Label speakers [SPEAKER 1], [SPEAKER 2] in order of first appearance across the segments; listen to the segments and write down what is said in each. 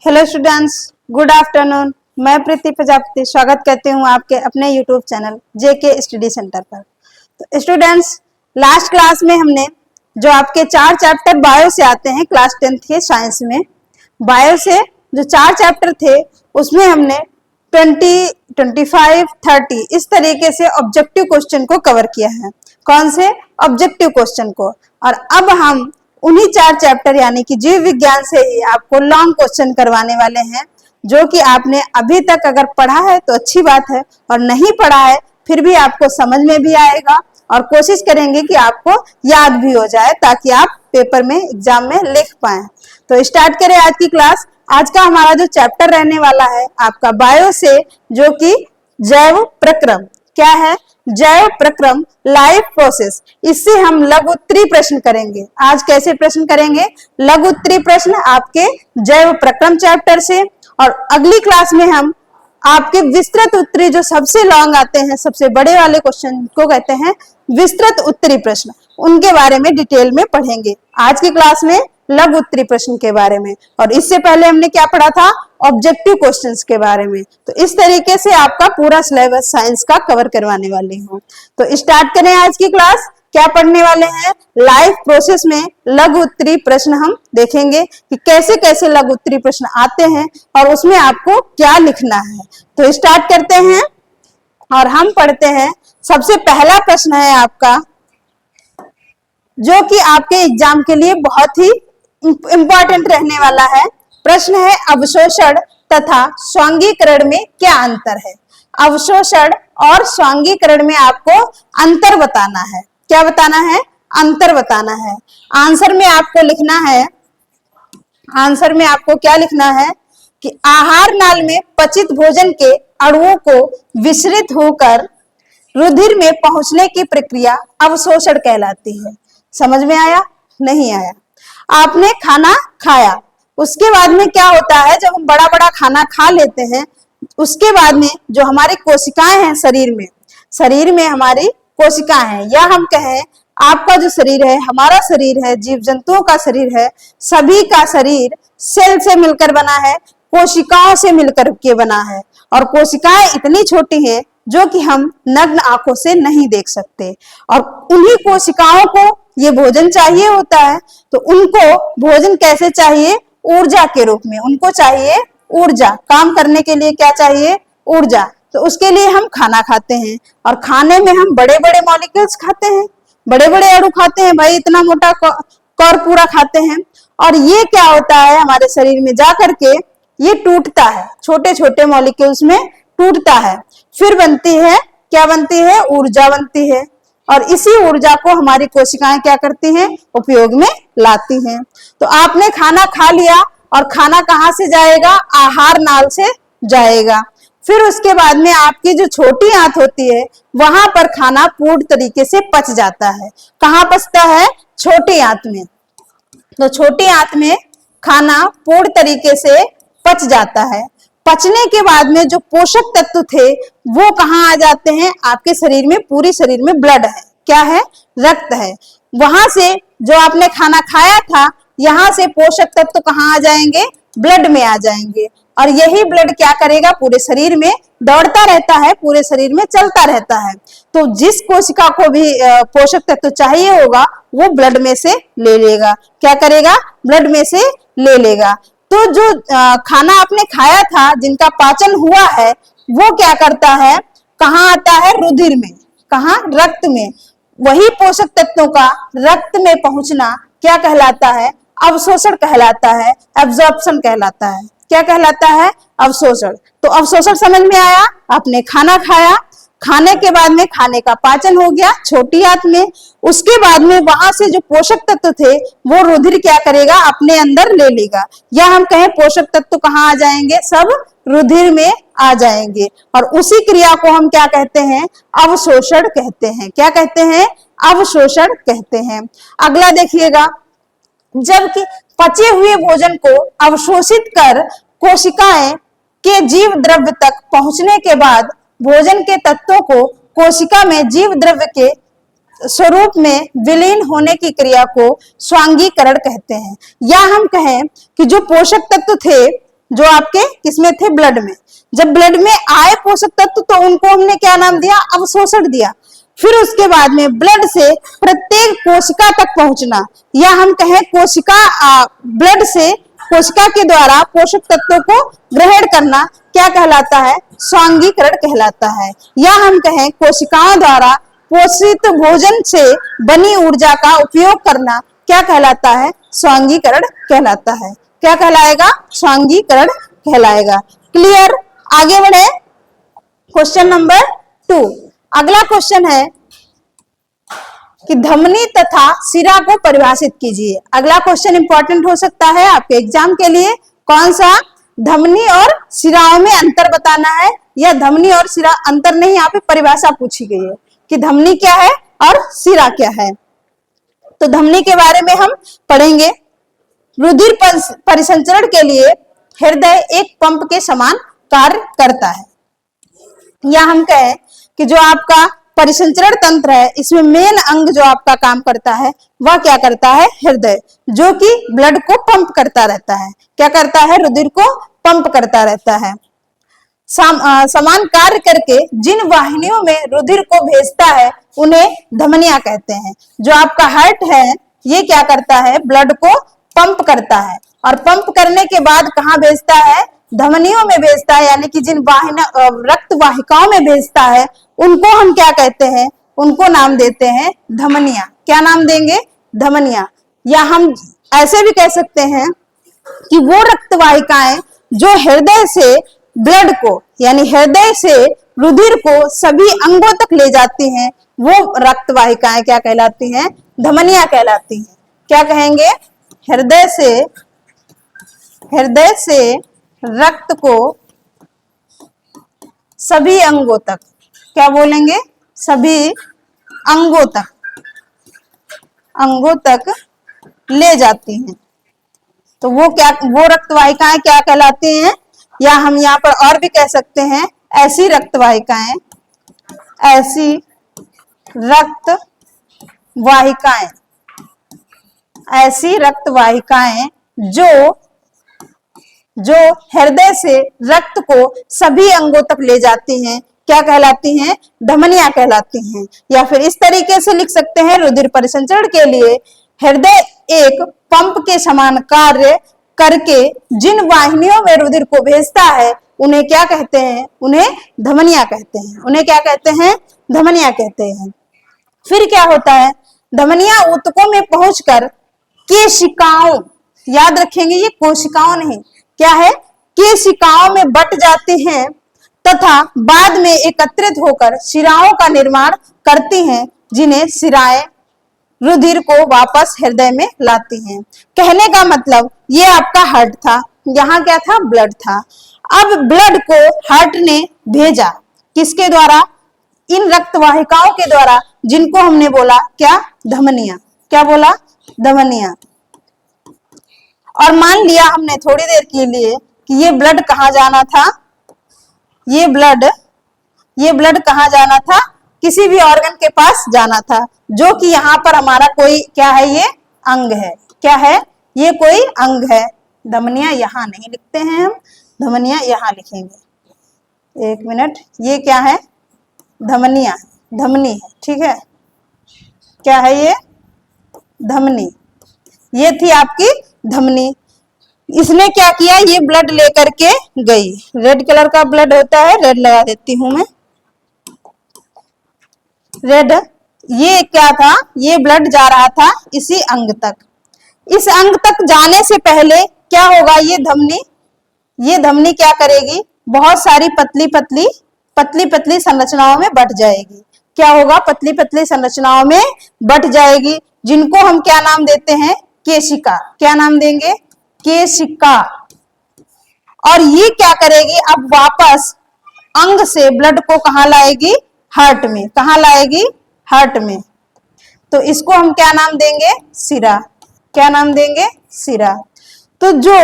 [SPEAKER 1] Hello students, good afternoon. मैं प्रीति प्रजापति स्वागत करती हूँ आपके अपने यूट्यूब चैनल जेके स्टडी सेंटर पर। तो स्टूडेंट्स, लास्ट क्लास में हमने जो आपके 4 चैप्टर बायो से आते हैं क्लास 10th के साइंस में, बायो से जो 4 चैप्टर थे उसमें हमने 20, 25, 30 इस तरीके से ऑब्जेक्टिव क्वेश्चन को कवर किया है। कौन से ऑब्जेक्टिव क्वेश्चन को? और अब हम उन्हीं 4 चैप्टर यानी कि जीव विज्ञान से ही आपको लॉन्ग क्वेश्चन करवाने वाले हैं, जो कि आपने अभी तक अगर पढ़ा है तो अच्छी बात है, और नहीं पढ़ा है फिर भी आपको समझ में भी आएगा और कोशिश करेंगे कि आपको याद भी हो जाए ताकि आप पेपर में एग्जाम में लिख पाए। तो स्टार्ट करें आज की क्लास। आज का हमारा जो चैप्टर रहने वाला है आपका बायो से, जो कि जैव प्रक्रम। क्या है? जैव प्रक्रम, लाइफ प्रोसेस। इससे हम लघु उत्तरीय प्रश्न करेंगे। आज कैसे प्रश्न करेंगे? लघु उत्तरीय प्रश्न आपके जैव प्रक्रम चैप्टर से। और अगली क्लास में हम आपके विस्तृत उत्तरीय, जो सबसे लॉन्ग आते हैं, सबसे बड़े वाले क्वेश्चन को कहते हैं विस्तृत उत्तरीय प्रश्न, उनके बारे में डिटेल में पढ़ेंगे। आज की क्लास में लघु उत्तरीय प्रश्न के बारे में, और इससे पहले हमने क्या पढ़ा था? ऑब्जेक्टिव क्वेश्चंस के बारे में। तो इस तरीके से आपका पूरा सिलेबस साइंस का कवर करवाने वाली हूँ। तो स्टार्ट करें आज की क्लास। क्या पढ़ने वाले हैं? लाइफ प्रोसेस में लघु उत्तरीय प्रश्न हम देखेंगे कि कैसे कैसे लघु उत्तरीय प्रश्न आते हैं और उसमें आपको क्या लिखना है। तो स्टार्ट करते हैं और हम पढ़ते हैं। सबसे पहला प्रश्न है आपका, जो कि आपके एग्जाम के लिए बहुत ही इंपॉर्टेंट रहने वाला है। प्रश्न है, अवशोषण तथा स्वांगीकरण में क्या अंतर है? अवशोषण और स्वांगीकरण में आपको अंतर बताना है। क्या बताना है? अंतर बताना है। आंसर में आपको लिखना है, आंसर में आपको क्या लिखना है कि आहार नाल में पचित भोजन के अणुओं को विसरित होकर रुधिर में पहुंचने की प्रक्रिया अवशोषण कहलाती है। समझ में आया? नहीं आया? आपने खाना खाया, उसके बाद में क्या होता है? जब हम बड़ा बड़ा खाना खा लेते हैं, उसके बाद में जो हमारी कोशिकाएं हैं शरीर में हमारी कोशिकाएं हैं, या हम कहें आपका जो शरीर है, हमारा शरीर है, जीव जंतुओं का शरीर है, सभी का शरीर सेल से मिलकर बना है, कोशिकाओं से मिलकर के बना है। और कोशिकाएं इतनी छोटी हैं जो कि हम नग्न आंखों से नहीं देख सकते, और उन्हीं कोशिकाओं को ये भोजन चाहिए होता है। तो उनको भोजन कैसे चाहिए? ऊर्जा के रूप में। उनको चाहिए ऊर्जा। काम करने के लिए क्या चाहिए? ऊर्जा। तो उसके लिए हम खाना खाते हैं, और खाने में हम बड़े बड़े मॉलिक्यूल्स खाते हैं, बड़े बड़े अणु खाते हैं भाई, इतना मोटा कौर पूरा खाते हैं। और ये क्या होता है? हमारे शरीर में जाकर के ये टूटता है, छोटे छोटे मॉलिक्यूल्स में टूटता है, फिर बनती है, क्या बनती है? ऊर्जा बनती है। और इसी ऊर्जा को हमारी कोशिकाएं क्या करती हैं? उपयोग में लाती हैं। तो आपने खाना खा लिया, और खाना कहाँ से जाएगा? आहार नाल से जाएगा। फिर उसके बाद में आपकी जो छोटी आंत होती है, वहां पर खाना पूर्ण तरीके से पच जाता है। कहाँ पचता है? छोटी आंत में। तो छोटी आंत में खाना पूर्ण तरीके से पच जाता है। पचने के बाद में जो पोषक तत्व थे वो कहाँ आ जाते हैं? आपके शरीर में, पूरी शरीर में ब्लड है। क्या है? रक्त है। वहां से जो आपने खाना खाया था, यहाँ से पोषक तत्व कहाँ आ जाएंगे? ब्लड में आ जाएंगे। और यही ब्लड क्या करेगा? पूरे शरीर में दौड़ता रहता है, पूरे शरीर में चलता रहता है। तो जिस कोशिका को भी पोषक तत्व चाहिए होगा वो ब्लड में से ले लेगा। क्या करेगा? ब्लड में से ले लेगा। तो जो खाना आपने खाया था, जिनका पाचन हुआ है, वो क्या करता है? कहाँ आता है? रुधिर में। कहाँ? रक्त में। वही पोषक तत्वों का रक्त में पहुंचना क्या कहलाता है? अवशोषण कहलाता है, एब्जॉर्प्शन कहलाता है। क्या कहलाता है? अवशोषण। तो अवशोषण समझ में आया? आपने खाना खाया, खाने के बाद में खाने का पाचन हो गया छोटी आंत में, उसके बाद में वहां से जो पोषक तत्व थे वो रुधिर क्या करेगा? अपने अंदर ले लेगा। या हम कहें पोषक तत्व कहाँ आ जाएंगे? सब रुधिर में आ जाएंगे। और उसी क्रिया को हम क्या कहते हैं? अवशोषण कहते हैं। क्या कहते हैं? अवशोषण कहते हैं। अगला देखिएगा, जबकि पचे हुए भोजन को अवशोषित कर कोशिकाएं के जीव द्रव्य तक पहुंचने के बाद भोजन के तत्वों को कोशिका में जीव द्रव्य के स्वरूप में विलीन होने की क्रिया को स्वांगीकरण कहते हैं। या हम कहें कि जो पोषक तत्व थे जो आपके किसमें थे, ब्लड में। जब ब्लड में आए पोषक तत्व तो उनको हमने क्या नाम दिया, अवशोषण दिया। फिर उसके बाद में ब्लड से प्रत्येक कोशिका तक पहुंचना, या हम कहें कोशिका ब्लड से कोशिका के द्वारा पोषक तत्वों को ग्रहण करना क्या कहलाता है, स्वांगीकरण कहलाता है। या हम कहें कोशिकाओं द्वारा पोषित भोजन से बनी ऊर्जा का उपयोग करना क्या कहलाता है, स्वांगीकरण कहलाता है। क्या कहलाएगा, स्वांगीकरण कहलाएगा। क्लियर, आगे बढ़े। Question number 2। अगला क्वेश्चन है कि धमनी तथा शिरा को परिभाषित कीजिए। अगला क्वेश्चन इंपॉर्टेंट हो सकता है आपके एग्जाम के लिए। कौन सा, धमनी और शिराओं में अंतर बताना है, या धमनी और शिरा अंतर नहीं, यहाँ पे परिभाषा पूछी गई है कि धमनी क्या है और शिरा क्या है। तो धमनी के बारे में हम पढ़ेंगे। रुधिर परिसंचरण के लिए हृदय एक पंप के समान कार्य करता है। या हम कहें कि जो आपका परिसंचरण तंत्र है, इसमें मेन अंग जो आपका काम करता है वह क्या करता है, हृदय, जो कि ब्लड को पंप करता रहता है। क्या करता है, रुधिर को पंप करता रहता है। समान कार्य करके जिन वाहिनियों में रुधिर को भेजता है उन्हें धमनियां कहते हैं। जो आपका हार्ट है ये क्या करता है, ब्लड को पंप करता है, और पंप करने के बाद कहाँ भेजता है, धमनियों में भेजता है, यानी कि जिन रक्त वाहिकाओं में भेजता है उनको हम क्या कहते हैं, उनको नाम देते हैं धमनियां। क्या नाम देंगे, धमनियां। या हम ऐसे भी कह सकते हैं कि वो रक्त वाहिकाएं जो हृदय से ब्लड को, यानी हृदय से रुधिर को सभी अंगों तक ले जाती हैं, वो रक्त वाहिकाएं क्या कहलाती हैं, धमनियां कहलाती हैं। क्या कहेंगे, हृदय से रक्त को सभी अंगों तक, क्या बोलेंगे, सभी अंगों तक ले जाती हैं। तो वो रक्त वाहिकाएं क्या कहलाती हैं, या हम यहाँ पर और भी कह सकते हैं ऐसी रक्त वाहिकाएं जो हृदय से रक्त को सभी अंगों तक ले जाती हैं, क्या कहलाती हैं, धमनियां कहलाती हैं। या फिर इस तरीके से लिख सकते हैं, रुधिर परिसंचरण के लिए हृदय एक पंप के समान कार्य करके जिन वाहिनियों में रुधिर को भेजता है उन्हें क्या कहते हैं, उन्हें धमनियां कहते हैं। उन्हें क्या कहते हैं, धमनियां कहते हैं। फिर क्या होता है, धमनियां ऊतकों में पहुंचकर केशिकाओं, याद रखेंगे ये कोशिकाओं नहीं, क्या है, केशिकाओं में बट जाती हैं तथा बाद में एकत्रित होकर शिराओं का निर्माण करती हैं, जिन्हें शिराएं रुधिर को वापस हृदय में लाती हैं। कहने का मतलब ये आपका हार्ट था, यहाँ क्या था, ब्लड था। अब ब्लड को हार्ट ने भेजा किसके द्वारा, इन रक्त वाहिकाओं के द्वारा, जिनको हमने बोला क्या, धमनियां। क्या बोला, धमनियां। और मान लिया हमने थोड़ी देर के लिए कि ये ब्लड कहाँ जाना था, ये ब्लड कहाँ जाना था, किसी भी ऑर्गन के पास जाना था, जो कि यहाँ पर हमारा कोई क्या है, ये अंग है। क्या है, ये कोई अंग है। धमनियां यहाँ नहीं लिखते हैं हम, धमनियां यहाँ लिखेंगे। एक मिनट, ये क्या है, धमनियां, धमनी है, ठीक है। क्या है ये, धमनी। ये थी आपकी धमनी। इसने क्या किया, ये ब्लड लेकर के गई। रेड कलर का ब्लड होता है, रेड लगा देती हूं मैं, रेड। ये क्या था, ये ब्लड जा रहा था इसी अंग तक। इस अंग तक जाने से पहले क्या होगा, ये धमनी क्या करेगी, बहुत सारी पतली पतली संरचनाओं में बट जाएगी। क्या होगा, पतली पतली संरचनाओं में बट जाएगी, जिनको हम क्या नाम देते हैं, केशिका। क्या नाम देंगे, केशिका। और ये क्या करेगी, अब वापस अंग से ब्लड को कहाँ लाएगी, हार्ट में। कहाँ लाएगी, हार्ट में। तो इसको हम क्या नाम देंगे, शिरा। क्या नाम देंगे, शिरा। तो जो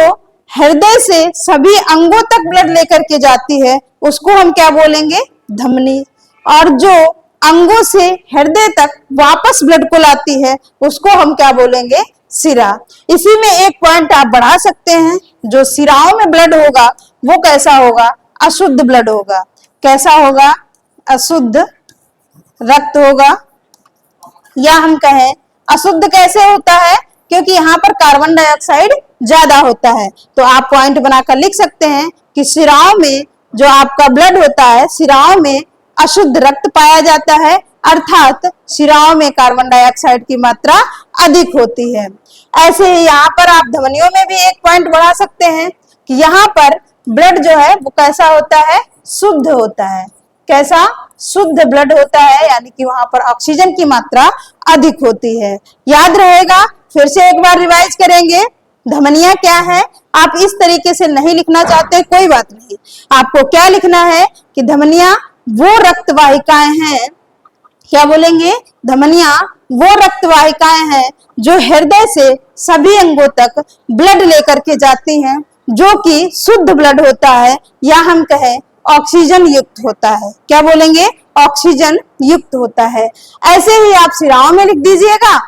[SPEAKER 1] हृदय से सभी अंगों तक ब्लड लेकर के जाती है उसको हम क्या बोलेंगे, धमनी। और जो अंगों से हृदय तक वापस ब्लड को लाती है उसको हम क्या बोलेंगे, सिरा। इसी में एक पॉइंट आप बढ़ा सकते हैं, जो सिराओं में ब्लड होगा वो कैसा होगा? अशुद्ध ब्लड होगा। कैसा होगा? अशुद्ध रक्त होगा। या हम कहें अशुद्ध कैसे होता है? क्योंकि यहाँ पर कार्बन डाइऑक्साइड ज्यादा होता है। तो आप पॉइंट बनाकर लिख सकते हैं कि सिराओं में जो आपका ब्लड होता है, सिराओं में अशुद्ध रक्त पाया जाता है, अर्थात सिराओं में कार्बन डाइऑक्साइड की मात्रा अधिक होती है। ऐसे ही यहाँ पर आप धमनियों में भी एक पॉइंट बढ़ा सकते हैं कि यहाँ पर ब्लड जो है वो कैसा होता है? शुद्ध होता है। कैसा? शुद्ध ब्लड होता है, यानी कि वहां पर ऑक्सीजन की मात्रा अधिक होती है। याद रहेगा, फिर से एक बार रिवाइज करेंगे। धमनियां क्या है? आप इस तरीके से नहीं लिखना चाहते, कोई बात नहीं। आपको क्या लिखना है कि धमनियां वो रक्त वाहिकाएं हैं, क्या बोलेंगे? धमनियां वो रक्त वाहिकाएं हैं जो हृदय से सभी अंगों तक ब्लड लेकर के जाती हैं, जो कि शुद्ध ब्लड होता है, या हम कहें ऑक्सीजन युक्त होता है। क्या बोलेंगे? ऑक्सीजन युक्त होता है। ऐसे ही आप सिराओं में लिख दीजिएगा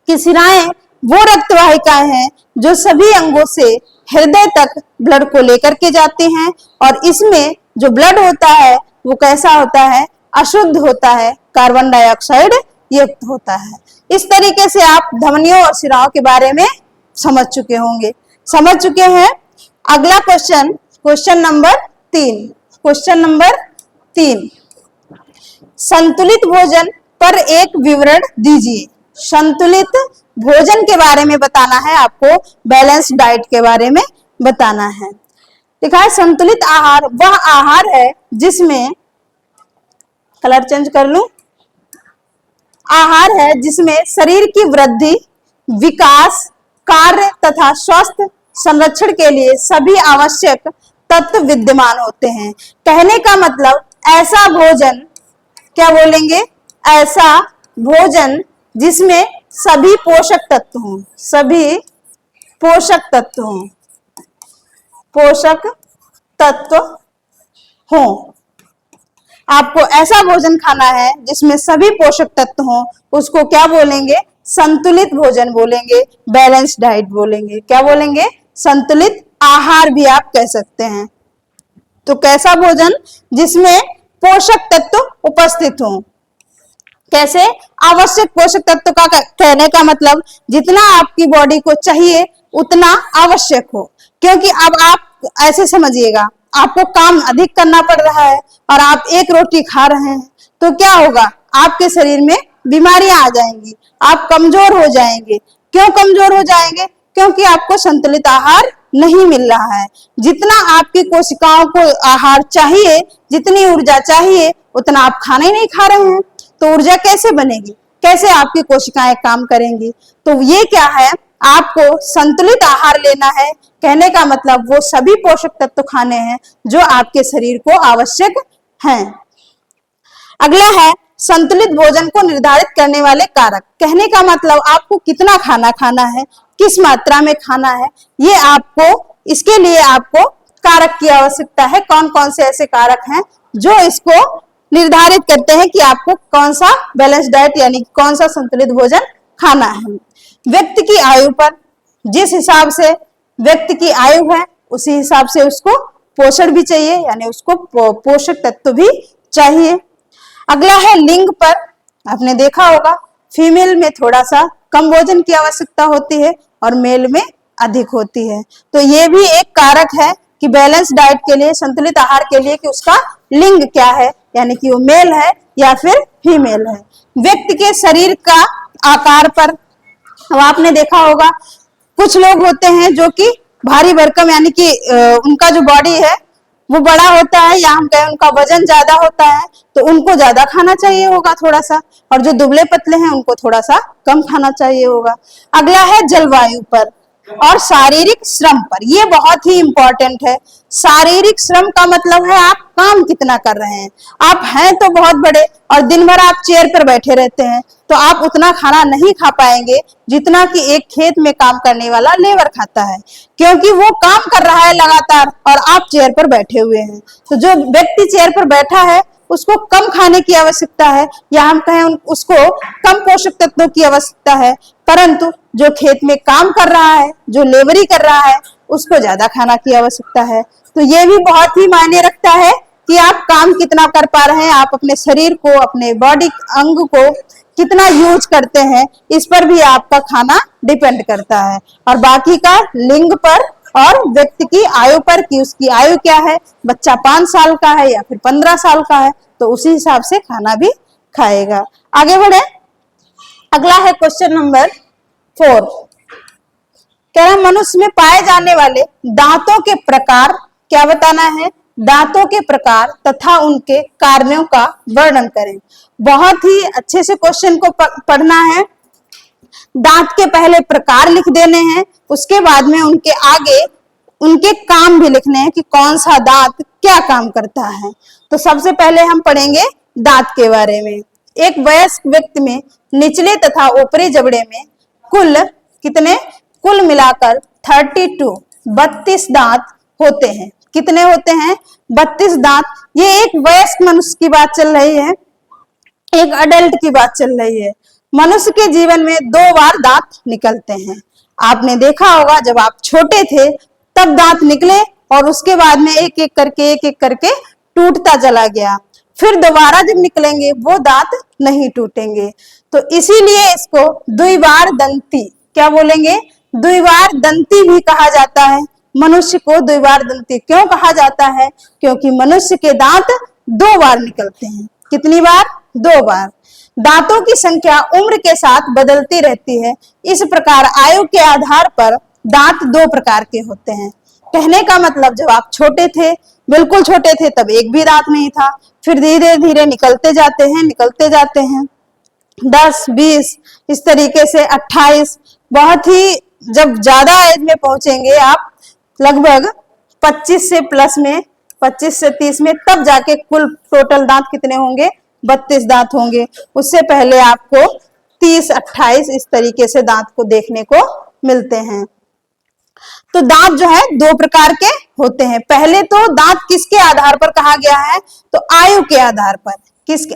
[SPEAKER 1] कि सिराएं वो रक्त वाहिकाएं हैं जो सभी अंगों से हृदय तक ब्लड को लेकर के जाती हैं, और इसमें जो ब्लड होता है वो कैसा होता है? अशुद्ध होता है, कार्बन डाइऑक्साइड युक्त होता है। इस तरीके से आप धमनियों और सिराओं के बारे में समझ चुके होंगे, समझ चुके हैं। अगला question, question number 3। Question number 3, संतुलित भोजन पर एक विवरण दीजिए। संतुलित भोजन के बारे में बताना है आपको, बैलेंस डाइट के बारे में बताना है। लिखा है संतुलित आहार वह आहार है जिसमें, कलर चेंज कर लूं, आहार है जिसमें शरीर की वृद्धि, विकास, कार्य तथा स्वस्थ संरक्षण के लिए सभी आवश्यक तत्व विद्यमान होते हैं। कहने का मतलब ऐसा भोजन, क्या बोलेंगे? ऐसा भोजन जिसमें सभी पोषक तत्व हों, सभी पोषक तत्व हों, पोषक तत्व हों। आपको ऐसा भोजन खाना है जिसमें सभी पोषक तत्व हों, उसको क्या बोलेंगे? संतुलित भोजन बोलेंगे, बैलेंस डाइट बोलेंगे। क्या बोलेंगे? संतुलित आहार भी आप कह सकते हैं। तो कैसा भोजन? जिसमें पोषक तत्व उपस्थित हों। कैसे? आवश्यक पोषक तत्व का कहने का मतलब जितना आपकी बॉडी को चाहिए उतना आवश्यक हो। क्योंकि अब आप ऐसे समझिएगा, आपको काम अधिक करना पड़ रहा है और आप एक रोटी खा रहे हैं, तो क्या होगा? आपके शरीर में बीमारियां आ जाएंगी, आप कमजोर हो जाएंगे। क्यों कमजोर हो जाएंगे? क्योंकि आपको संतुलित आहार नहीं मिल रहा है। जितना आपकी कोशिकाओं को आहार चाहिए, जितनी ऊर्जा चाहिए, उतना आप खाना ही नहीं खा रहे हैं, तो ऊर्जा कैसे बनेगी? कैसे आपकी कोशिकाएं काम करेंगी? तो ये क्या है? आपको संतुलित आहार लेना है। कहने का मतलब वो सभी पोषक तत्व खाने हैं जो आपके शरीर को आवश्यक हैं। अगला है संतुलित भोजन को निर्धारित करने वाले कारक। कहने का मतलब आपको कितना खाना खाना है, किस मात्रा में खाना है, ये आपको, इसके लिए आपको कारक की आवश्यकता है। कौन कौन से ऐसे कारक हैं जो इसको निर्धारित करते हैं कि आपको कौन सा बैलेंस डाइट यानी कौन सा संतुलित भोजन खाना है। व्यक्ति की आयु पर, जिस हिसाब से व्यक्ति की आयु है उसी हिसाब से उसको पोषण भी चाहिए, यानी उसको पोषक तत्व भी चाहिए। अगला है लिंग पर। आपने देखा होगा फीमेल में थोड़ा सा कम भोजन की आवश्यकता होती है और मेल में अधिक होती है। तो ये भी एक कारक है कि बैलेंस डाइट के लिए, संतुलित आहार के लिए, कि उसका लिंग क्या है, यानी कि वो मेल है या फिर फीमेल है। व्यक्ति के शरीर का आकार पर, अब आपने देखा होगा कुछ लोग होते हैं जो कि भारी भरकम, यानी कि उनका जो बॉडी है वो बड़ा होता है, या हम कहें उनका वजन ज्यादा होता है, तो उनको ज्यादा खाना चाहिए होगा थोड़ा सा, और जो दुबले पतले हैं उनको थोड़ा सा कम खाना चाहिए होगा। अगला है जलवायु पर और शारीरिक श्रम पर। ये बहुत ही इंपॉर्टेंट है। शारीरिक श्रम का मतलब है आप काम कितना कर रहे हैं। आप हैं तो बहुत बड़े और दिन भर आप चेयर पर बैठे रहते हैं, तो आप उतना खाना नहीं खा पाएंगे जितना कि एक खेत में काम करने वाला लेबर खाता है, क्योंकि वो काम कर रहा है लगातार और आप चेयर पर बैठे हुए हैं। तो जो व्यक्ति चेयर पर बैठा है उसको कम खाने की आवश्यकता है, या हम कहें उसको कम पोषक तत्वों की आवश्यकता है, परंतु जो खेत में काम कर रहा है, जो लेबरी कर रहा है, उसको ज्यादा खाना की आवश्यकता है। तो ये भी बहुत ही मायने रखता है कि आप काम कितना कर पा रहे हैं, आप अपने शरीर को, अपने बॉडी अंग को कितना यूज करते हैं, इस पर भी आपका खाना डिपेंड करता है। और बाकी का लिंग पर और व्यक्ति की आयु पर कि उसकी आयु क्या है, बच्चा 5 साल का है या फिर 15 साल का है, तो उसी हिसाब से खाना भी खाएगा। आगे बढ़े, अगला है क्वेश्चन नंबर 4। कह रहा मनुष्य में पाए जाने वाले दांतों के प्रकार क्या बताना है, दांतों के प्रकार तथा उनके कार्यों का वर्णन करें। बहुत ही अच्छे से क्वेश्चन को पढ़ना है। दांत के पहले प्रकार लिख देने हैं, उसके बाद में उनके आगे उनके काम भी लिखने हैं कि कौन सा दांत क्या काम करता है। तो सबसे पहले हम पढ़ेंगे दांत के बारे में। एक वयस्क व्यक्ति में निचले तथा ऊपरी जबड़े में कुल मिलाकर 32 दांत होते हैं। कितने होते हैं? 32 दांत। ये एक वयस्क मनुष्य की बात चल रही है, एक अडल्ट की बात चल रही है। मनुष्य के जीवन में 2 बार दांत निकलते हैं। आपने देखा होगा जब आप छोटे थे तब दांत निकले और उसके बाद में एक एक करके टूटता चला गया, फिर दोबारा जब निकलेंगे वो दांत नहीं टूटेंगे। तो इसीलिए इसको द्विबार दंती, क्या बोलेंगे, द्विबार दंती भी कहा जाता है। मनुष्य को द्विबार दंती क्यों कहा जाता है? क्योंकि मनुष्य के दांत 2 बार निकलते हैं। कितनी बार? 2 बार। दांतों की संख्या उम्र के साथ बदलती रहती है। इस प्रकार आयु के आधार पर दांत 2 प्रकार के होते हैं। कहने का मतलब जब आप छोटे थे, बिल्कुल छोटे थे, तब एक भी दांत नहीं था, फिर धीरे धीरे निकलते जाते हैं 10, 20, इस तरीके से 28, बहुत ही जब ज्यादा एज में पहुंचेंगे आप लगभग 25 से प्लस में, 25 से 30 में, तब जाके कुल टोटल दांत कितने होंगे? 32 दांत होंगे। उससे पहले आपको 30, 28 इस तरीके से दांत को देखने को मिलते हैं। तो दांत जो है 2 प्रकार के होते हैं। पहले तो दांत किसके आधार पर कहा गया है? तो आयु के आधार पर।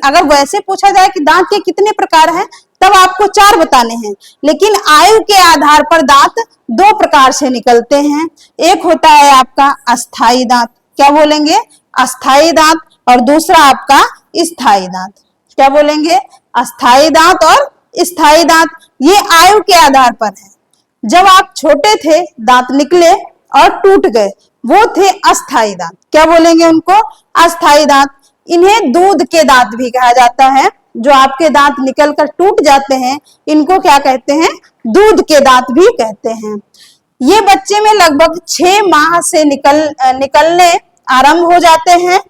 [SPEAKER 1] अगर वैसे पूछा जाए कि दांत के कितने प्रकार हैं, तब आपको 4 बताने हैं, लेकिन आयु के आधार पर दांत 2 प्रकार से निकलते हैं। एक होता है आपका अस्थाई दांत, क्या बोलेंगे? अस्थाई दांत। और दूसरा आपका स्थायी दांत, क्या बोलेंगे? अस्थाई दांत और स्थायी दांत। ये आयु के आधार पर है। जब आप छोटे थे दांत निकले और टूट गए, वो थे अस्थाई दांत। क्या बोलेंगे उनको? अस्थाई दांत। इन्हें दूध के दांत भी कहा जाता है। जो आपके दांत निकलकर टूट जाते हैं, इनको क्या कहते हैं? दूध के दांत भी कहते हैं। ये बच्चे में लगभग 6 माह से निकलने आरंभ हो जाते हैं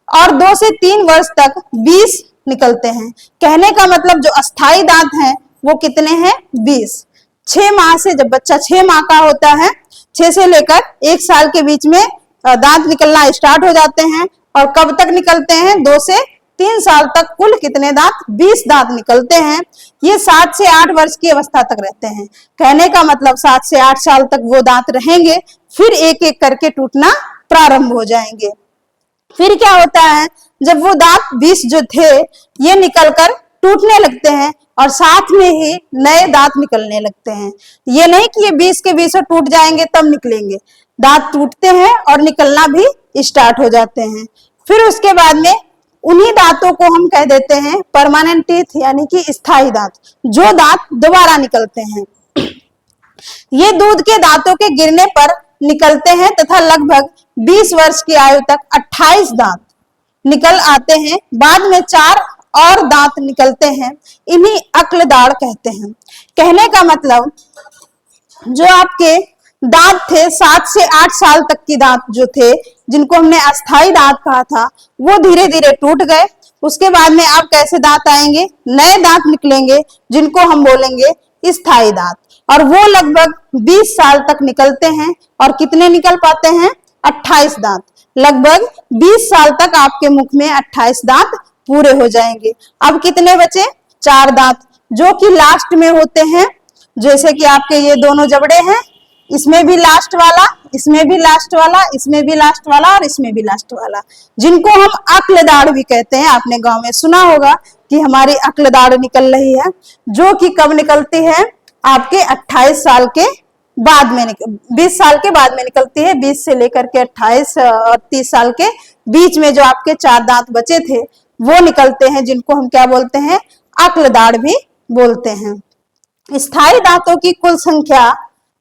[SPEAKER 1] और 2 से 3 वर्ष तक 20 निकलते हैं। कहने का मतलब जो अस्थाई दांत हैं वो कितने हैं? 20। 6 माह से, जब बच्चा 6 माह का होता है, 6 से लेकर 1 साल के बीच में दांत निकलना स्टार्ट हो जाते हैं। और कब तक निकलते हैं? 2 से 3 साल तक कुल कितने दांत? 20 दांत निकलते हैं। ये 7 से 8 वर्ष की अवस्था तक रहते हैं। कहने का मतलब 7 से 8 साल तक वो दांत रहेंगे, फिर एक एक करके टूटना प्रारंभ हो जाएंगे। फिर क्या होता है? जब वो दांत 20 जो थे ये निकलकर टूटने लगते हैं और साथ में ही नए दांत निकलने लगते हैं। ये नहीं कि ये 20 के 20 टूट जाएंगे तब निकलेंगे, दांत टूटते हैं और निकलना भी स्टार्ट हो जाते हैं। फिर उसके बाद में उन्हीं दांतों को हम कह देते हैं परमानेंट टीथ, यानी कि स्थायी दांत, जो दांत दोबारा निकलते हैं। ये दूध के दांतों के गिरने पर निकलते हैं तथा लगभग 20 वर्ष की आयु तक 28 दांत निकल आते हैं। बाद में 4 और दांत निकलते हैं, इन्हीं अक्ल दाढ़ कहते हैं। कहने का मतलब जो आपके दांत थे 7 से 8 साल तक की दांत जो थे, जिनको हमने अस्थाई दांत कहा था, वो धीरे धीरे टूट गए। उसके बाद में अब कैसे दांत आएंगे? नए दांत निकलेंगे, जिनको हम बोलेंगे स्थायी दांत। और वो लगभग 20 साल तक निकलते हैं। और कितने निकल पाते हैं? 28 दांत। लगभग 20 साल तक आपके मुख में 28 दांत पूरे हो जाएंगे। अब कितने बचे? 4 दांत, जो कि लास्ट में होते हैं। जैसे कि आपके ये दोनों जबड़े हैं, इसमें भी लास्ट वाला, इसमें भी लास्ट वाला, इसमें भी लास्ट वाला और इसमें भी लास्ट वाला, जिनको हम अक्लदाड़ भी कहते हैं। आपने गांव में सुना होगा कि हमारी अक्लदाड़ निकल रही है, जो कि कब निकलती है, आपके 28 साल के बाद में 20 साल के बाद में निकलती है। 20 से लेकर के 28 और 30 साल के बीच में जो आपके 4 दांत बचे थे वो निकलते हैं, जिनको हम क्या बोलते हैं, अक्लदाड़ भी बोलते हैं। स्थायी दांतों की कुल संख्या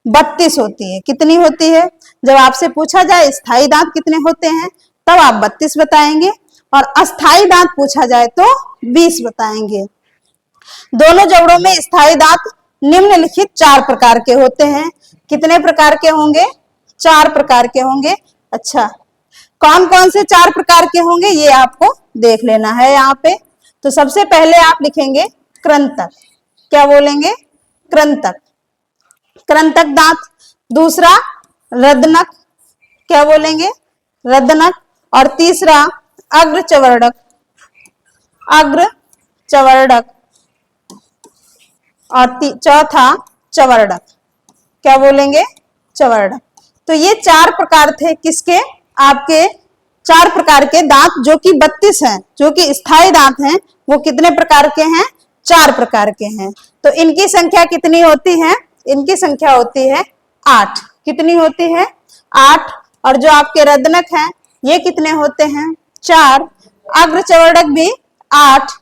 [SPEAKER 1] 32 होती है। कितनी होती है? जब आपसे पूछा जाए स्थायी दांत कितने होते हैं तब आप 32 बताएंगे, और अस्थायी दांत पूछा जाए तो 20 बताएंगे। दोनों जबड़ों में स्थायी दांत निम्नलिखित 4 प्रकार के होते हैं। कितने प्रकार के होंगे? 4 प्रकार के होंगे। अच्छा, कौन कौन से 4 प्रकार के होंगे ये आपको देख लेना है यहाँ पे। तो सबसे पहले आप लिखेंगे कृंतक। क्या बोलेंगे? कृंतक, कृंतक दांत। दूसरा रदनक। क्या बोलेंगे? रदनक। और तीसरा अग्रचवर्णक, अग्रचवर्णक। और चौथा चवर्णक। क्या बोलेंगे? चवर्णक। तो ये 4 प्रकार थे किसके? आपके 4 प्रकार के दांत, जो कि 32 हैं, जो कि स्थायी दांत हैं। वो कितने प्रकार के हैं? 4 प्रकार के हैं। तो इनकी संख्या कितनी होती है? इनकी संख्या होती है 8। कितनी होती है? 8। और जो आपके रदनक हैं ये कितने होते हैं? 4। अग्रचवर्णक भी 8।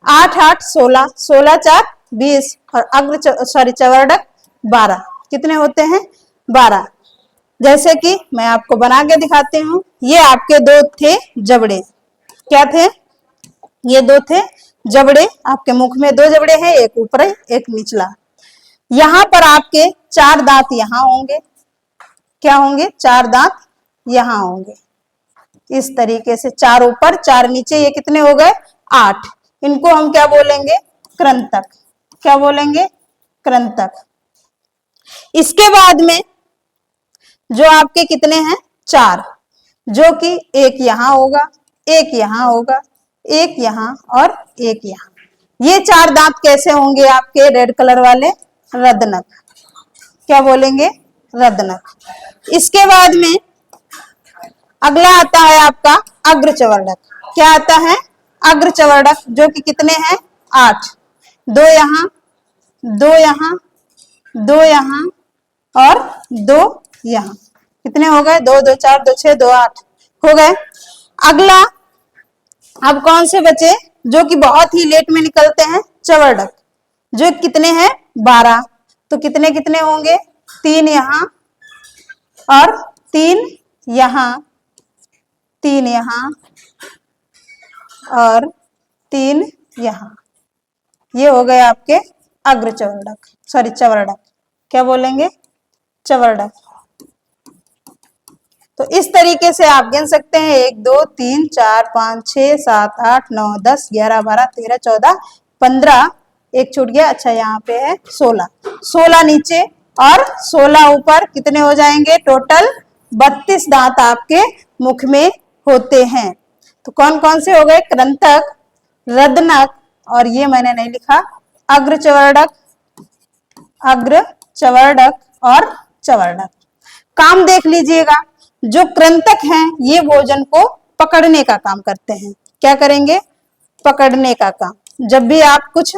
[SPEAKER 1] 8 8 16, 16 4 20, और चवर्णक 12। कितने होते हैं? 12। जैसे कि मैं आपको बना के दिखाती हूँ। ये आपके 2 थे जबड़े। क्या थे? ये 2 थे जबड़े। आपके मुख में 2 जबड़े हैं, एक ऊपर एक निचला। यहाँ पर आपके 4 दांत यहाँ होंगे। क्या होंगे? 4 दांत यहाँ होंगे। इस तरीके से 4 ऊपर 4 नीचे, ये कितने हो गए? 8। इनको हम क्या बोलेंगे? कृंतक। क्या बोलेंगे? कृंतक। इसके बाद में जो आपके कितने हैं? 4, जो कि एक यहाँ होगा, एक यहाँ होगा, एक यहाँ और एक यहाँ। ये 4 दांत कैसे होंगे आपके? रेड कलर वाले रदनक। क्या बोलेंगे? रदनक। इसके बाद में अगला आता है आपका अग्रचवर्णक। क्या आता है? अग्रचवर्णक, जो कि कितने हैं? 8। 2 यहाँ, 2 यहाँ, 2 यहाँ और 2 यहाँ। कितने हो गए? 2 2 4 2 6 2 8 हो गए। अगला अब कौन से बचे? जो कि बहुत ही लेट में निकलते हैं, चवर्णक, जो कितने हैं? 12। तो कितने कितने होंगे? 3 यहाँ और 3 यहाँ, 3 यहाँ और 3 यहाँ। ये हो गए आपके अग्रचवर्णक, सॉरी चवर्णक। क्या बोलेंगे? चवर्णक। तो इस तरीके से आप गिन सकते हैं 1 2 3 4 5 6 7 8 9 10 11 12 13 14 15, एक छूट गया। अच्छा, यहाँ पे है 16। 16 नीचे और 16 ऊपर, कितने हो जाएंगे? टोटल 32 दांत आपके मुख में होते हैं। तो कौन कौन से हो गए? कृंतक, रदनक, और ये मैंने नहीं लिखा, अग्रचवर्णक, अग्रचवर्णक और चवर्णक। काम देख लीजिएगा। जो कृंतक हैं ये भोजन को पकड़ने का काम करते हैं। क्या करेंगे? पकड़ने का काम। जब भी आप कुछ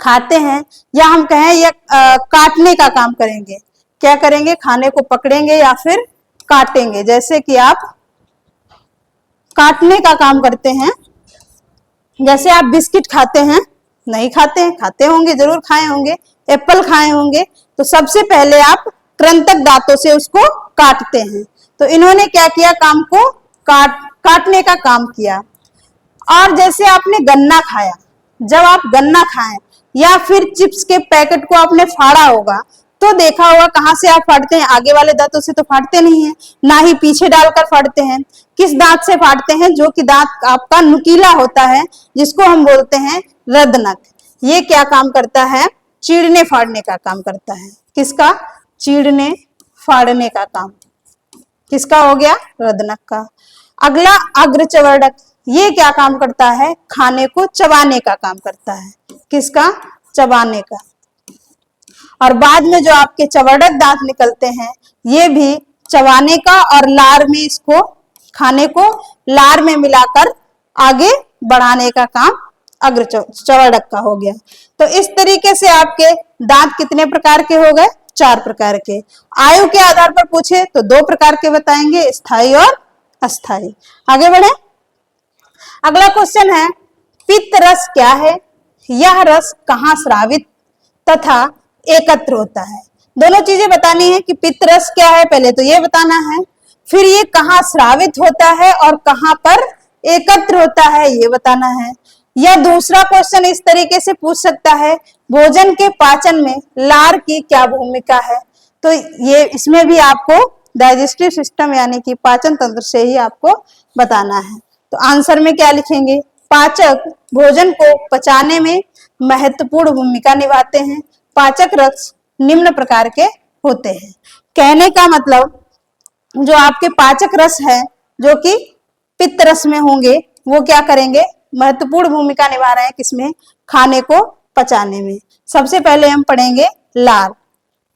[SPEAKER 1] खाते हैं या हम कहें या काटने का काम करेंगे। क्या करेंगे? खाने को पकड़ेंगे या फिर काटेंगे। जैसे कि आप काटने का काम करते हैं, जैसे आप बिस्किट खाते हैं, नहीं खाते हैं, खाते होंगे, जरूर खाए होंगे, एप्पल खाए होंगे। तो सबसे पहले आप कृंतक दांतों से उसको काटते हैं। तो इन्होंने क्या किया? काम को काटने का काम किया। और जैसे आपने गन्ना खाया, जब आप गन्ना खाएं या फिर चिप्स के पैकेट को आपने फाड़ा होगा तो देखा होगा कहां से आप फाड़ते हैं? आगे वाले दांतों से तो फाड़ते नहीं है, ना ही पीछे डालकर फाड़ते हैं। किस दांत से फाड़ते हैं? जो कि दांत आपका नुकीला होता है, जिसको हम बोलते हैं रदनक। ये क्या काम करता है? चीरने फाड़ने का काम करता है। किसका? चीरने फाड़ने का काम। किसका हो गया? रदनक का। अगला अग्रचवर्णक, ये क्या काम करता है? खाने को चबाने का काम करता है। किसका? चबाने का। और बाद में जो आपके चवर्डक दांत निकलते हैं ये भी चबाने का और लार में इसको खाने को लार में मिलाकर आगे बढ़ाने का काम अग्र चवर्डक का हो गया। तो इस तरीके से आपके दांत कितने प्रकार के हो गए? 4 प्रकार के। आयु के आधार पर पूछे तो 2 प्रकार के बताएंगे, स्थायी और अस्थायी। आगे बढ़े। अगला क्वेश्चन है पित्त रस क्या है? यह रस कहाँ स्रावित तथा एकत्र होता है? दोनों चीजें बतानी है कि पित्त रस क्या है, पहले तो ये बताना है, फिर ये कहाँ स्रावित होता है और कहाँ पर एकत्र होता है ये बताना है। या दूसरा क्वेश्चन इस तरीके से पूछ सकता है भोजन के पाचन में लार की क्या भूमिका है? तो ये इसमें भी आपको डाइजेस्टिव सिस्टम यानी कि पाचन तंत्र से ही आपको बताना है। तो आंसर में क्या लिखेंगे? पाचक भोजन को पचाने में महत्वपूर्ण भूमिका निभाते हैं। पाचक रस निम्न प्रकार के होते हैं। कहने का मतलब जो आपके पाचक रस है जो कि पित्त रस में होंगे वो क्या करेंगे? महत्वपूर्ण भूमिका निभा रहे हैं किसमें? खाने को पचाने में। सबसे पहले हम पढ़ेंगे लार,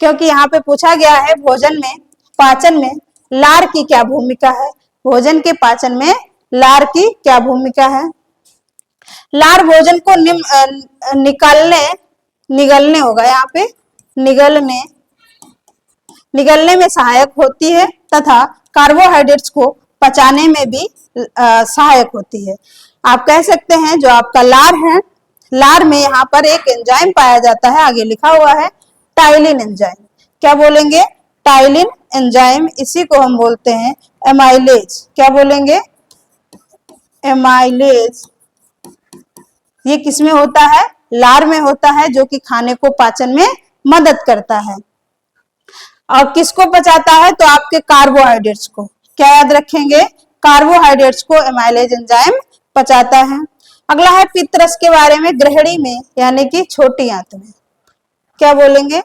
[SPEAKER 1] क्योंकि यहाँ पे पूछा गया है भोजन में पाचन में लार की क्या भूमिका है। भोजन के पाचन में लार की क्या भूमिका है? लार भोजन को निगलने होगा यहाँ पे, निगलने में सहायक होती है तथा कार्बोहाइड्रेट्स को पचाने में भी सहायक होती है। आप कह सकते हैं जो आपका लार है, लार में यहाँ पर एक एंजाइम पाया जाता है, आगे लिखा हुआ है टाइलिन एंजाइम। क्या बोलेंगे? Ptyalin enzyme. इसी को हम बोलते हैं एमाइलेज। क्या बोलेंगे? एमाइलेज। ये किसमें होता है? लार में होता है, जो कि खाने को पाचन में मदद करता है। और किसको पचाता है? तो आपके कार्बोहाइड्रेट्स को। क्या याद रखेंगे? कार्बोहाइड्रेट्स को एमाइलेज एंजाइम पचाता है। अगला है पित्त रस के बारे में ग्रहणी में यानी कि छोटी आंत में। क्या बोलेंगे?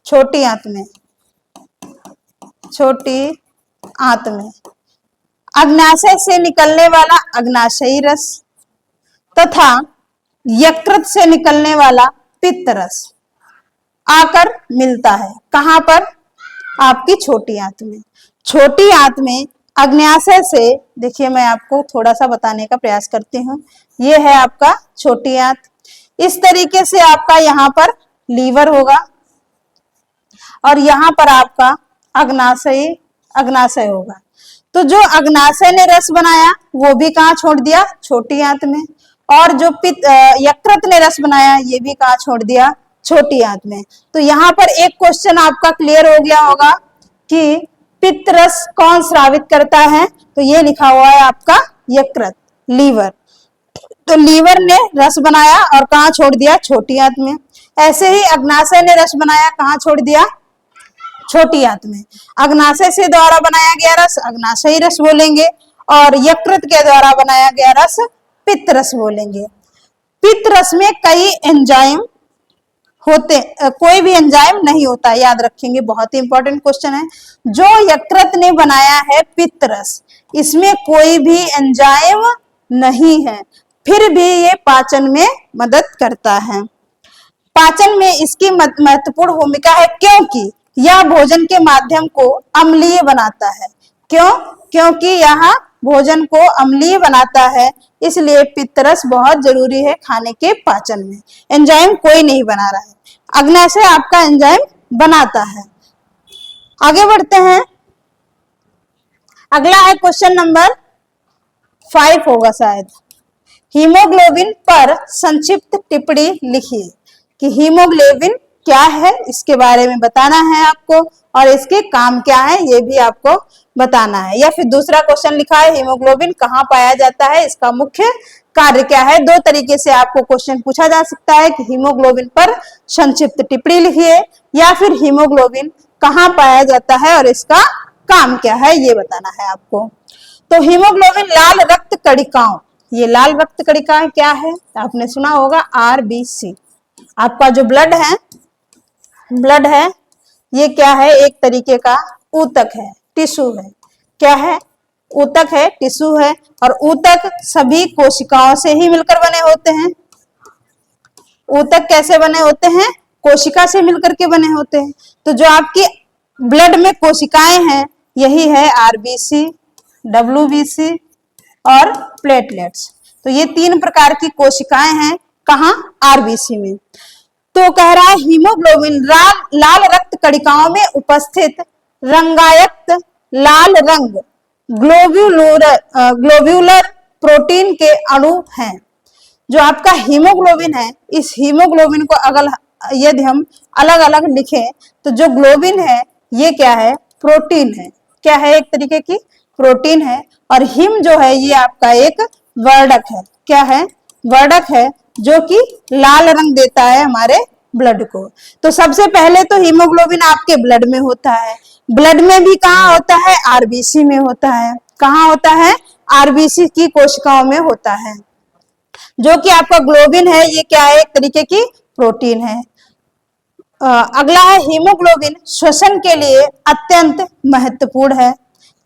[SPEAKER 1] छोटी आंत में। छोटी आंत में अग्नाशय से निकलने वाला अग्नाशयी रस तथा यकृत से निकलने वाला पित्त रस आकर मिलता है। कहां पर? आपकी छोटी आंत में। छोटी आंत में अग्नाशय से, देखिए मैं आपको थोड़ा सा बताने का प्रयास करती हूँ। ये है आपका छोटी आंत। इस तरीके से आपका यहाँ पर लीवर होगा और यहाँ पर आपका अग्नाशय होगा। तो जो अग्नाशय ने रस बनाया वो भी कहाँ छोड़ दिया? छोटी आंत में। और जो यकृत ने रस बनाया ये भी कहाँ छोड़ दिया? छोटी आंत में। तो यहाँ पर एक क्वेश्चन आपका क्लियर हो गया होगा कि पित्त रस कौन स्रावित करता है? तो ये लिखा हुआ है आपका यकृत, लीवर। तो लीवर ने रस बनाया और कहाँ छोड़ दिया? छोटी आंत में। ऐसे ही अग्नाशय ने रस बनाया, कहाँ छोड़ दिया? छोटी आंत में। अग्नाशय से द्वारा बनाया गया रस अग्नाशयी रस बोलेंगे और यकृत के द्वारा बनाया गया रस पित्त रस बोलेंगे। पित्त रस में कई एंजाइम होते, कोई भी एंजाइम नहीं होता, याद रखेंगे, बहुत ही इंपॉर्टेंट क्वेश्चन है। जो यकृत ने बनाया है पित्त रस, इसमें कोई भी एंजाइम नहीं है, फिर भी ये पाचन में मदद करता है। पाचन में इसकी महत्वपूर्ण भूमिका है क्योंकि यह भोजन के माध्यम को अम्लीय बनाता है। क्यों? क्योंकि यह भोजन को अम्लीय बनाता है, इसलिए पित्त रस बहुत जरूरी है खाने के पाचन में। एंजाइम कोई नहीं बना रहा है, अग्नाशय आपका एंजाइम बनाता है। आगे बढ़ते हैं। अगला है क्वेश्चन नंबर 5 होगा शायद। हीमोग्लोबिन पर संक्षिप्त टिप्पणी लिखिए कि हीमोग्लोबिन क्या है, इसके बारे में बताना है आपको और इसके काम क्या है ये भी आपको बताना है। या फिर दूसरा क्वेश्चन लिखा है हीमोग्लोबिन कहाँ पाया जाता है, इसका मुख्य कार्य क्या है। 2 तरीके से आपको क्वेश्चन पूछा जा सकता है कि हीमोग्लोबिन पर संक्षिप्त टिप्पणी लिखिए या फिर हीमोग्लोबिन कहाँ पाया जाता है और इसका काम क्या है ये बताना है आपको। तो हीमोग्लोबिन लाल रक्त कणिकाओं, ये लाल रक्त कणिकाएं क्या है? आपने सुना होगा RBC। आपका जो ब्लड है ये क्या है? एक तरीके का ऊतक है, टिश्यू है। क्या है? ऊतक है, टिश्यू है। और ऊतक सभी कोशिकाओं से ही मिलकर बने होते हैं। ऊतक कैसे बने होते हैं? कोशिका से मिलकर के बने होते हैं। तो जो आपकी ब्लड में कोशिकाएं हैं यही है आरबीसी, डब्ल्यूबीसी और प्लेटलेट्स। तो ये 3 प्रकार की कोशिकाएं हैं कहाँ? आरबीसी में। तो कह रहा है हीमोग्लोबिन लाल रक्त कणिकाओं में उपस्थित रंगायत लाल रंग ग्लोब्यूलर प्रोटीन के अणु हैं। जो आपका हीमोग्लोबिन है, इस हीमोग्लोबिन को अगर यदि हम अलग अलग लिखें तो जो ग्लोबिन है ये क्या है? प्रोटीन है। क्या है? एक तरीके की प्रोटीन है। और हिम जो है ये आपका एक वर्धक है। क्या है? वर्धक है जो कि लाल रंग देता है हमारे ब्लड को। तो सबसे पहले तो हीमोग्लोबिन आपके ब्लड में होता है। ब्लड में भी कहाँ होता है? आरबीसी में होता है। कहाँ होता है? आरबीसी की कोशिकाओं में होता है। जो कि आपका ग्लोबिन है ये क्या है? एक तरीके की प्रोटीन है। अगला है हीमोग्लोबिन श्वसन के लिए अत्यंत महत्वपूर्ण है।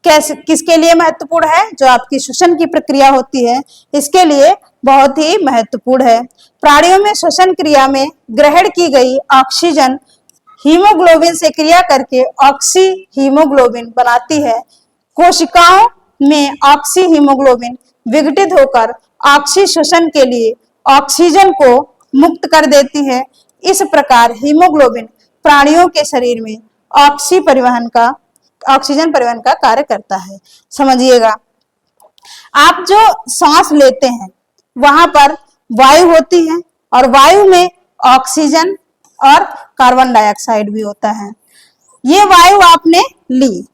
[SPEAKER 1] कैसे? किसके लिए महत्वपूर्ण है? जो आपकी श्वसन की प्रक्रिया होती है इसके लिए बहुत ही महत्वपूर्ण है। प्राणियों में श्वसन क्रिया में ग्रहण की गई ऑक्सीजन हीमोग्लोबिन से क्रिया करके ऑक्सी हीमोग्लोबिन बनाती है। कोशिकाओं में ऑक्सी हीमोग्लोबिन विघटित होकर ऑक्सी श्वसन के लिए ऑक्सीजन को मुक्त कर देती है। इस प्रकार हीमोग्लोबिन प्राणियों के शरीर में ऑक्सीजन परिवहन का कार्य करता है। समझिएगा, आप जो सांस लेते हैं वहां पर वायु होती है और वायु में ऑक्सीजन और कार्बन डाइऑक्साइड भी होता है। ये वायु आपने ली,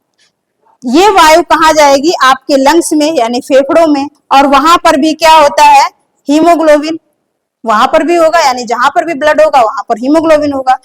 [SPEAKER 1] ये वायु कहाँ जाएगी? आपके लंग्स में यानी फेफड़ों में। और वहां पर भी क्या होता है? हीमोग्लोबिन वहां पर भी होगा, यानी जहां पर भी ब्लड होगा वहां पर हीमोग्लोबिन होगा।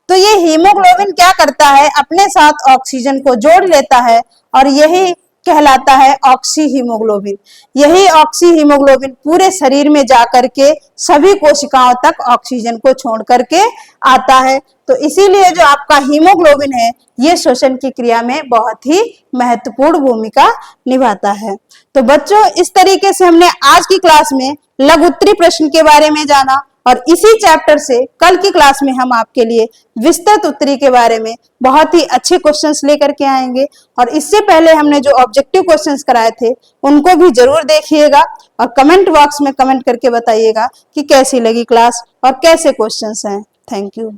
[SPEAKER 1] तो ये हीमोग्लोबिन क्या करता है? अपने साथ ऑक्सीजन को जोड़ लेता है और यही कहलाता है ऑक्सी हीमोग्लोबिन। यही ऑक्सी हीमोग्लोबिन पूरे शरीर में जाकर के सभी कोशिकाओं तक ऑक्सीजन को छोड़ करके आता है। तो इसीलिए जो आपका हीमोग्लोबिन है ये श्वसन की क्रिया में बहुत ही महत्वपूर्ण भूमिका निभाता है। तो बच्चों, इस तरीके से हमने आज की क्लास में लघु उत्तरीय प्रश्न के बारे में जाना और इसी चैप्टर से कल की क्लास में हम आपके लिए विस्तृत उत्तरीय के बारे में बहुत ही अच्छे क्वेश्चंस लेकर के आएंगे। और इससे पहले हमने जो ऑब्जेक्टिव क्वेश्चंस कराए थे उनको भी जरूर देखिएगा और कमेंट बॉक्स में कमेंट करके बताइएगा कि कैसी लगी क्लास और कैसे क्वेश्चंस हैं। Thank you.